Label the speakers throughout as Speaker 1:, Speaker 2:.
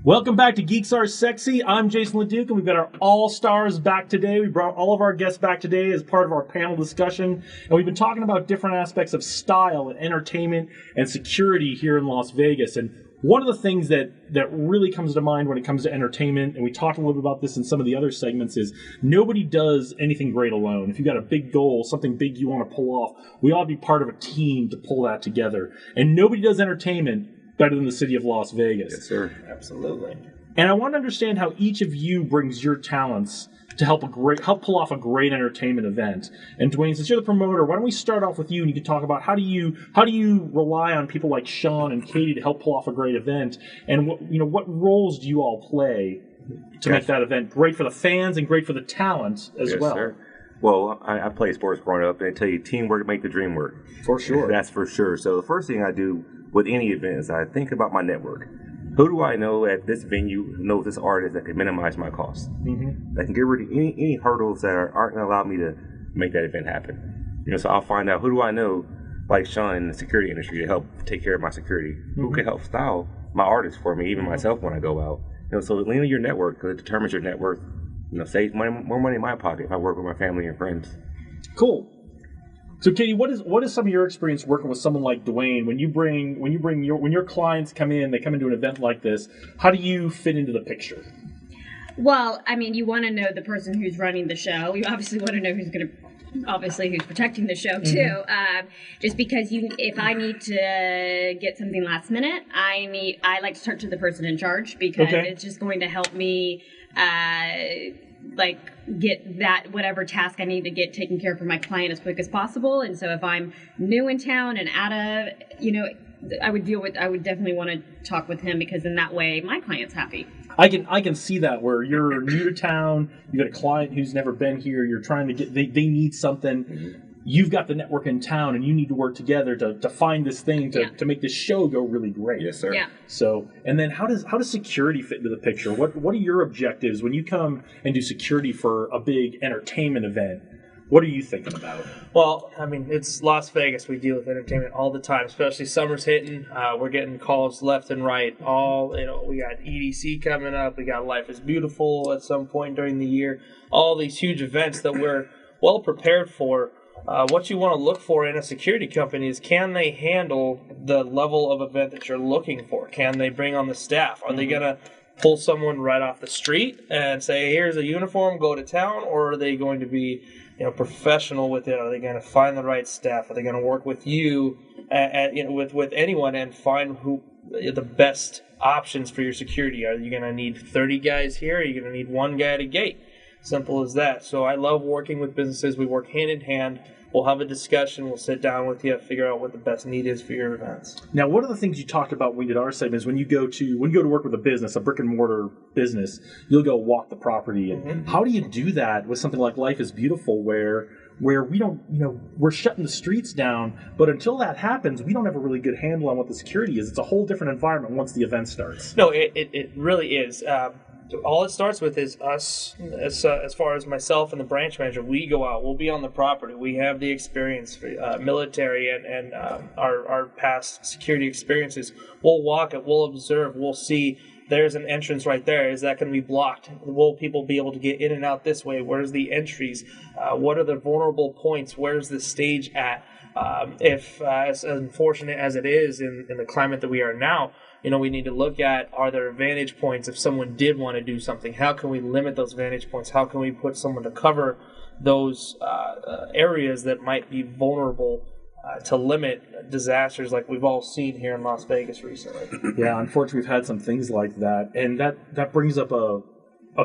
Speaker 1: Welcome back to Geeks R Sexy. I'm Jason LeDuc, and we've got our all-stars back today. We brought all of our guests back today as part of our panel discussion, and we've been talking about different aspects of style and entertainment and security here in Las Vegas. And one of the things that really comes to mind when it comes to entertainment, and we talked a little bit about this in some of the other segments, is nobody does anything great alone. If you've got a big goal, something big you want to pull off, we ought to be part of a team to pull that together. And nobody does entertainment better than the city of Las Vegas.
Speaker 2: Yes, sir. Absolutely.
Speaker 1: And I want to understand how each of you brings your talents to help pull off a great entertainment event. And Dwayne, since you're the promoter, why don't we start off with you, and you can talk about how do you rely on people like Sean and Katie to help pull off a great event, and what roles do you all play to make that event great for the fans and great for the talent as well?
Speaker 2: Sir. Well, I played sports growing up, and I tell you, teamwork make the dream work.
Speaker 1: For sure.
Speaker 2: That's for sure. So the first thing I do with any event is I think about my network. Who do I know at this venue who knows this artist that can minimize my costs? Mm-hmm. That can get rid of any hurdles that aren't going to allow me to make that event happen. So I'll find out who do I know, like Sean in the security industry, to help take care of my security. Mm-hmm. Who can help style my artists for me, even myself when I go out. So lean on your network, because it determines your net worth. Save more money in my pocket if I work with my family and friends.
Speaker 1: Cool. So, Katie, what is some of your experience working with someone like Dwayne? When your clients come in, they come into an event like this, how do you fit into the picture?
Speaker 3: Well, I mean, you want to know the person who's running the show. You obviously want to know who's protecting the show too. Mm-hmm. Just because if I need to get something last minute, I like to talk to the person in charge, because it's just going to help me get that whatever task I need to get taken care of for my client as quick as possible. And so if I'm new in town and out of, I would definitely want to talk with him, because in that way my client's happy.
Speaker 1: I can see that, where you're new to town, you got a client who's never been here, you're trying to get, they need something. Mm-hmm. You've got the network in town, and you need to work together to find this thing to make this show go really great.
Speaker 2: Yes, sir.
Speaker 3: Yeah.
Speaker 1: So, and then how does security fit into the picture? What are your objectives when you come and do security for a big entertainment event? What are you thinking about?
Speaker 4: Well, I mean, it's Las Vegas. We deal with entertainment all the time, especially summer's hitting. We're getting calls left and right. We got EDC coming up. We got Life is Beautiful at some point during the year. All these huge events that we're well prepared for. What you want to look for in a security company is, can they handle the level of event that you're looking for? Can they bring on the staff? Are they going to pull someone right off the street and say, here's a uniform, go to town? Or are they going to be professional with it? Are they going to find the right staff? Are they going to work with you, with anyone, and find who the best options for your security? Are you going to need 30 guys here? Are you going to need one guy at a gate? Simple as that. So I love working with businesses. We work hand in hand. We'll have a discussion. We'll sit down with you, figure out what the best need is for your events.
Speaker 1: Now, one of the things you talked about when we did our segment is when you go to work with a business, a brick and mortar business, you'll go walk the property. And how do you do that with something like Life is Beautiful, where we don't, we're shutting the streets down, but until that happens, we don't have a really good handle on what the security is. It's a whole different environment once the event starts.
Speaker 4: No, it really is. All it starts with is us, as far as myself and the branch manager. We go out. We'll be on the property. We have the experience, military and our past security experiences. We'll walk it. We'll observe. We'll see. There's an entrance right there. Is that going to be blocked? Will people be able to get in and out this way? Where's the entries? What are the vulnerable points? Where's the stage at? If as unfortunate as it is in the climate that we are now, we need to look at, are there vantage points if someone did want to do something? How can we limit those vantage points? How can we put someone to cover those areas that might be vulnerable to limit disasters like we've all seen here in Las Vegas recently?
Speaker 1: Yeah, unfortunately, we've had some things like that. And that brings up a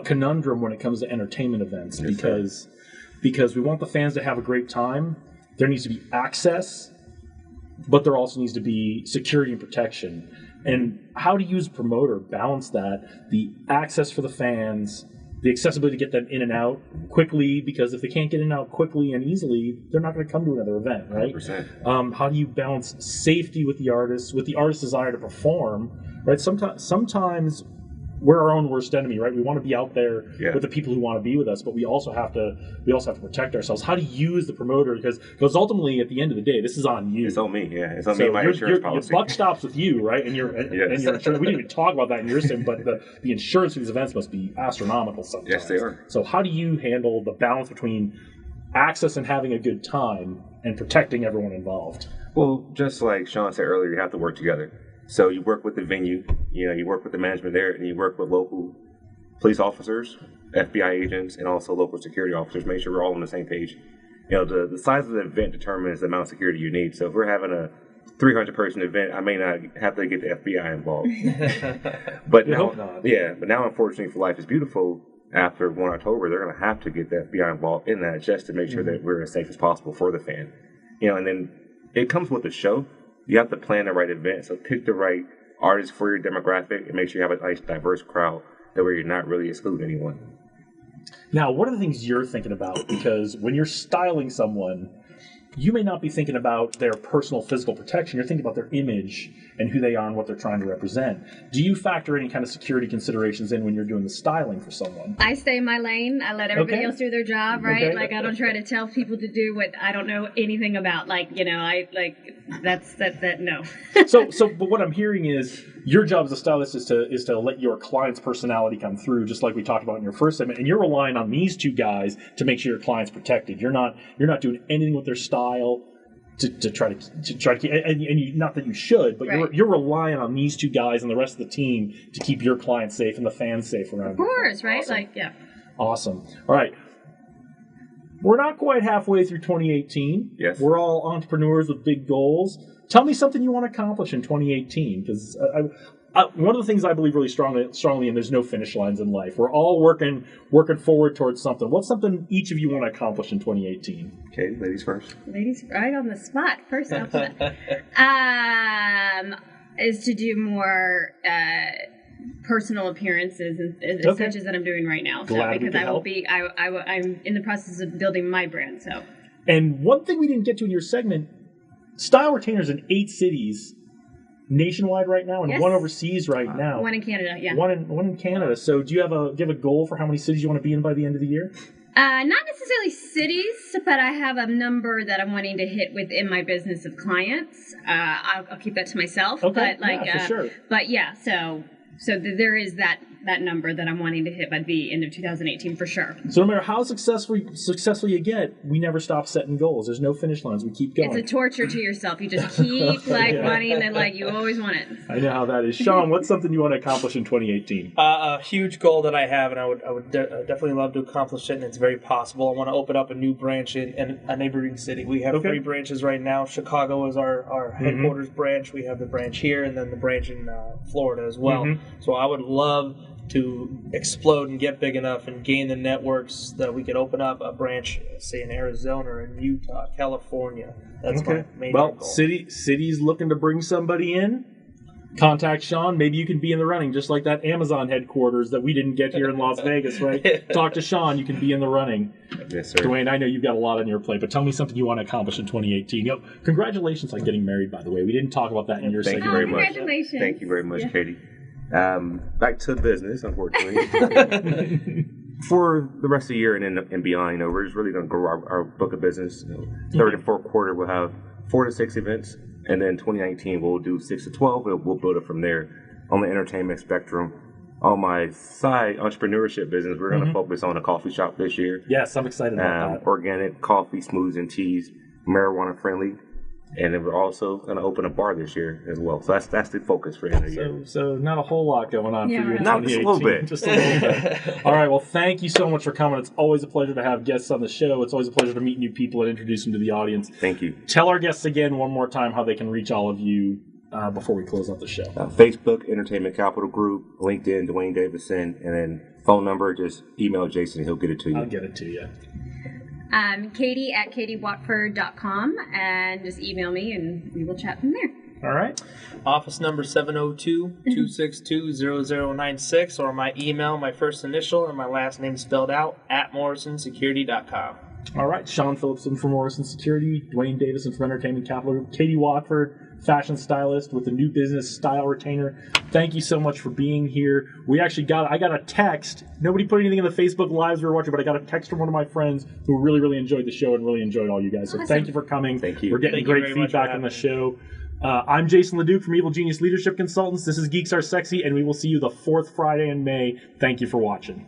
Speaker 1: conundrum when it comes to entertainment events, because we want the fans to have a great time. There needs to be access, but there also needs to be security and protection. And how do you as a promoter balance that, the access for the fans, the accessibility to get them in and out quickly, because if they can't get in and out quickly and easily, they're not going to come to another event, right? 100%. How do you balance safety with the artist's desire to perform, right? Sometimes we're our own worst enemy, right? We want to be out there
Speaker 2: Yeah.
Speaker 1: with the people who want to be with us, but we also have to protect ourselves. How do you, as the promoter, because ultimately at the end of the day, this is on you.
Speaker 2: It's on me, yeah. It's on me, my
Speaker 1: your,
Speaker 2: insurance
Speaker 1: your
Speaker 2: policy.
Speaker 1: buck stops with you, right? And your
Speaker 2: Yes.
Speaker 1: and your insurance. We didn't even talk about that in your sim, but the insurance for these events must be astronomical sometimes.
Speaker 2: Yes, they are.
Speaker 1: So how do you handle the balance between access and having a good time and protecting everyone involved?
Speaker 2: Well, just like Sean said earlier, you have to work together. So you work with the venue, you work with the management there, and you work with local police officers, FBI agents, and also local security officers. Make sure we're all on the same page. The size of the event determines the amount of security you need. So if we're having a 300-person event, I may not have to get the FBI involved. But now, but now, unfortunately, for Life is Beautiful, after 1 October, they're going to have to get the FBI involved in that just to make sure that we're as safe as possible for the fan. And then it comes with the show. You have to plan the right event, so pick the right artist for your demographic and make sure you have a nice, diverse crowd that way you're not really excluding anyone.
Speaker 1: Now, what are the things you're thinking about? Because when you're styling someone, you may not be thinking about their personal physical protection. You're thinking about their image and who they are and what they're trying to represent. Do you factor any kind of security considerations in when you're doing the styling for someone?
Speaker 3: I stay in my lane. I let everybody else do their job, right?
Speaker 1: Okay.
Speaker 3: Like, I don't try to tell people to do what I don't know anything about. No.
Speaker 1: But what I'm hearing is your job as a stylist is to let your client's personality come through, just like we talked about in your first segment, and you're relying on these two guys to make sure your client's protected. You're not doing anything with their style to try to keep, and you, not that you should, but
Speaker 3: right.
Speaker 1: you're relying on these two guys and the rest of the team to keep your client safe and the fans safe around.
Speaker 3: Of course, right?
Speaker 1: Awesome. Awesome. All right. We're not quite halfway through 2018.
Speaker 2: Yes.
Speaker 1: We're all entrepreneurs with big goals. Tell me something you want to accomplish in 2018, because one of the things I believe really strongly in, there's no finish lines in life. We're all working forward towards something. What's something each of you want to accomplish in 2018?
Speaker 2: Okay, ladies first.
Speaker 3: Ladies, right on the spot. First off, is to do more personal appearances and such as that I'm doing right now.
Speaker 1: Glad
Speaker 3: because I will be, I'm in the process of building my brand. So.
Speaker 1: And one thing we didn't get to in your segment, style retainers in 8 cities nationwide right now, and 1 overseas right now.
Speaker 3: 1 in Canada, yeah.
Speaker 1: One in Canada. So do you have a goal for how many cities you want to be in by the end of the year?
Speaker 3: Not necessarily cities, but I have a number that I'm wanting to hit within my business of clients. I'll keep that to myself.
Speaker 1: Okay,
Speaker 3: but
Speaker 1: for sure.
Speaker 3: But yeah, so there is that number that I'm wanting to hit by the end of 2018 for sure.
Speaker 1: So no matter how successful you get, we never stop setting goals. There's no finish lines. We keep going.
Speaker 3: It's a torture to yourself. You just keep wanting it, you always want it.
Speaker 1: I know how that is. Sean, what's something you want to accomplish in 2018?
Speaker 4: A huge goal that I have, and I would definitely love to accomplish it, and it's very possible. I want to open up a new branch in a neighboring city. We have 3 branches right now. Chicago is our headquarters branch. We have the branch here, and then the branch in Florida as well. So I would love to explode and get big enough and gain the networks that we could open up a branch, say in Arizona or in Utah, California. That's my main goal.
Speaker 1: City's looking to bring somebody in. Contact Sean. Maybe you can be in the running, just like that Amazon headquarters that we didn't get here in Las Vegas, right? Talk to Sean. You can be in the running.
Speaker 2: Yes, sir.
Speaker 1: Dwayne, I know you've got a lot on your plate, but tell me something you want to accomplish in 2018. Congratulations on getting married, by the way. We didn't talk about that in your segment.
Speaker 2: Thank you very much.
Speaker 3: Congratulations.
Speaker 2: Thank you very much, Katie. Back to business, unfortunately. For the rest of the year and beyond, we're just really going to grow our book of business. Third and fourth quarter, we'll have 4 to 6 events, and then 2019 we'll do 6 to 12. And we'll build it from there. On the entertainment spectrum, on my side entrepreneurship business, we're going to focus on a coffee shop this year.
Speaker 1: Yes, I'm excited about that.
Speaker 2: Organic coffee, smoothies, and teas, marijuana friendly. And then we're also going to open a bar this year as well. So that's the focus for the end of the year.
Speaker 1: So not a whole lot going on for you in 2018.
Speaker 2: Not just a little bit.
Speaker 1: Just a little bit. All right, well, thank you so much for coming. It's always a pleasure to have guests on the show. It's always a pleasure to meet new people and introduce them to the audience.
Speaker 2: Thank you.
Speaker 1: Tell our guests again one more time how they can reach all of you before we close out the show.
Speaker 2: Facebook, Entertainment Capital Group, LinkedIn, Dwayne Davison, and then phone number, just email Jason. He'll get it to you.
Speaker 1: I'll get it to you.
Speaker 3: Katie at katiewatford.com, and just email me and we will chat from there.
Speaker 1: All right.
Speaker 4: Office number 702-262-0096, or my email, my first initial and my last name spelled out, at morrisonsecurity.com.
Speaker 1: All right. Sean Phillipson from Morrison Security, Dwayne Davison from Entertainment Capital Group, Katie Watford, fashion stylist with the new business Style Retainer. Thank you so much for being here. I got a text. Nobody put anything in the Facebook Lives we were watching, but I got a text from one of my friends who really enjoyed the show and really enjoyed all you guys. So thank you for coming.
Speaker 2: Thank you.
Speaker 1: We're getting great feedback on the show. I'm Jason LeDuc from Evil Genius Leadership Consultants. This is Geeks R Sexy, and we will see you the 4th Friday in May. Thank you for watching.